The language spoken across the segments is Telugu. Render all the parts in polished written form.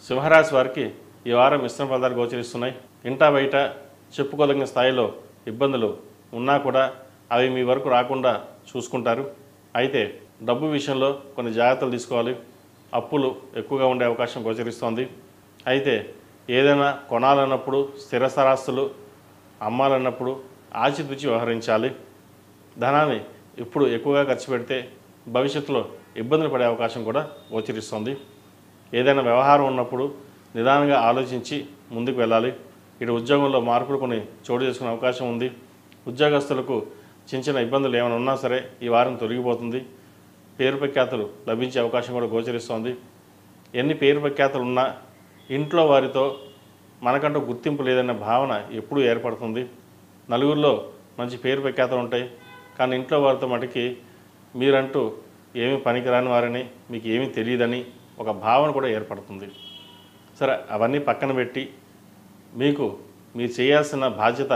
సింహరాశి వారికి ఈ వారం మిశ్రమ ఫలితాలు గోచరిస్తున్నాయి. ఇంటా బయట చెప్పుకోదగిన స్థాయిలో ఇబ్బందులు ఉన్నా కూడా అవి మీ వరకు రాకుండా చూసుకుంటారు. అయితే డబ్బు విషయంలో కొన్ని జాగ్రత్తలు తీసుకోవాలి. అప్పులు ఎక్కువగా ఉండే అవకాశం గోచరిస్తోంది. అయితే ఏదైనా కొనాలన్నప్పుడు స్థిరస్థరాస్తులు అమ్మాలన్నప్పుడు ఆచితూచి వ్యవహరించాలి. ధనాన్ని ఇప్పుడు ఎక్కువగా ఖర్చు పెడితే భవిష్యత్తులో ఇబ్బందులు పడే అవకాశం కూడా గోచరిస్తోంది. ఏదైనా వ్యవహారం ఉన్నప్పుడు నిదానంగా ఆలోచించి ముందుకు వెళ్ళాలి. ఇటు ఉద్యోగంలో మార్పులు కొన్ని చోటు చేసుకునే అవకాశం ఉంది. ఉద్యోగస్తులకు చిన్న చిన్న ఇబ్బందులు ఏమైనా ఉన్నా సరే ఈ వారం తొలగిపోతుంది. పేరు ప్రఖ్యాతులు లభించే అవకాశం కూడా గోచరిస్తోంది. ఎన్ని పేరు ప్రఖ్యాతులు ఉన్నా ఇంట్లో వారితో మనకంటూ గుర్తింపు లేదన్న భావన ఎప్పుడూ ఏర్పడుతుంది. నలుగురిలో మంచి పేరు ప్రఖ్యాతులు ఉంటాయి, కానీ ఇంట్లో వారితో మటుకి మీరంటూ ఏమీ పనికిరాని వారని, మీకు ఏమీ తెలియదని ఒక భావన కూడా ఏర్పడుతుంది. సరే, అవన్నీ పక్కన పెట్టి మీరు చేయాల్సిన బాధ్యత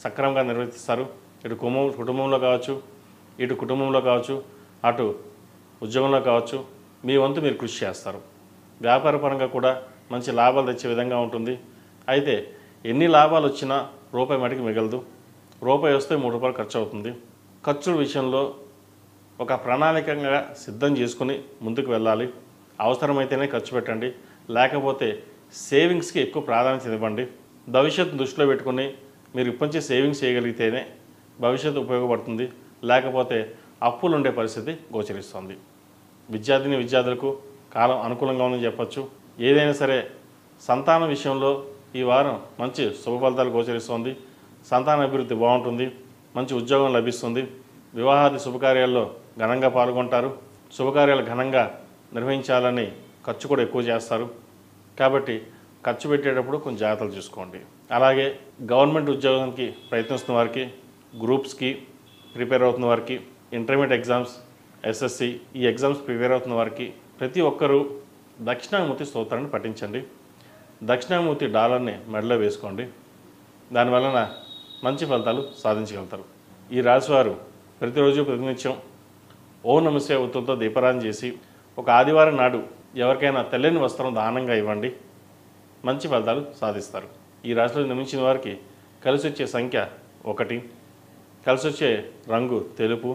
సక్రమంగా నిర్వర్తిస్తారు. ఇటు కుటుంబంలో కావచ్చు, అటు ఉద్యోగంలో కావచ్చు, మీ వంతు మీరు కృషి చేస్తారు. వ్యాపార పరంగా కూడా మంచి లాభాలు తెచ్చే విధంగా ఉంటుంది. అయితే ఎన్ని లాభాలు వచ్చినా రూపాయి మటుకు మిగలదు. రూపాయి వస్తే 3 రూపాయలు ఖర్చు అవుతుంది. ఖర్చుల విషయంలో ఒక ప్రణాళికంగా సిద్ధం చేసుకుని ముందుకు వెళ్ళాలి. అవసరమైతేనే ఖర్చు పెట్టండి, లేకపోతే సేవింగ్స్కి ఎక్కువ ప్రాధాన్యత ఇవ్వండి. భవిష్యత్తు దృష్టిలో పెట్టుకుని మీరు ఇప్పటి సేవింగ్స్ చేయగలిగితేనే భవిష్యత్తు ఉపయోగపడుతుంది, లేకపోతే అప్పులు ఉండే పరిస్థితి గోచరిస్తుంది. విద్యార్థులకు కాలం అనుకూలంగా ఉందని చెప్పచ్చు. ఏదైనా సరే సంతానం విషయంలో ఈ వారం మంచి శుభ ఫలితాలు గోచరిస్తుంది. సంతాన అభివృద్ధి బాగుంటుంది. మంచి ఉద్యోగం లభిస్తుంది. వివాహాది శుభకార్యాల్లో ఘనంగా పాల్గొంటారు. శుభకార్యాలు ఘనంగా నిర్వహించాలని ఖర్చు కూడా ఎక్కువ చేస్తారు. కాబట్టి ఖర్చు పెట్టేటప్పుడు కొంచెం జాగ్రత్తలు చూసుకోండి. అలాగే గవర్నమెంట్ ఉద్యోగానికి ప్రయత్నిస్తున్న వారికి, గ్రూప్స్కి ప్రిపేర్ అవుతున్న వారికి, ఇంటర్మీడియట్ ఎగ్జామ్స్, ఎస్ఎస్సి ఈ ఎగ్జామ్స్ ప్రిపేర్ అవుతున్న వారికి ప్రతి ఒక్కరూ దక్షిణామూర్తి స్తోత్రాన్ని పఠించండి. దక్షిణామూర్తి డాలర్ని మెడలో వేసుకోండి. దానివలన మంచి ఫలితాలు సాధించగలుగుతారు. ఈ రాశివారు ప్రతిరోజు ప్రతినిత్యం ఓం నమస్తే ఉత్తులతో దీపారాధన చేసి ఒక ఆదివారం నాడు ఎవరికైనా తెల్లని వస్త్రం దానంగా ఇవ్వండి. మంచి ఫలితాలు సాధిస్తారు. ఈ రాశిలో జన్మించిన వారికి కలిసి వచ్చే సంఖ్య 1, కలిసి వచ్చే రంగు తెలుపు.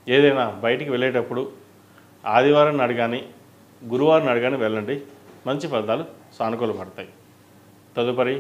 ఏదైనా బయటికి వెళ్ళేటప్పుడు ఆదివారం నాడు కానీ గురువారం నాడు కానీ వెళ్ళండి. మంచి ఫలితాలు సానుకూలపడతాయి. తదుపరి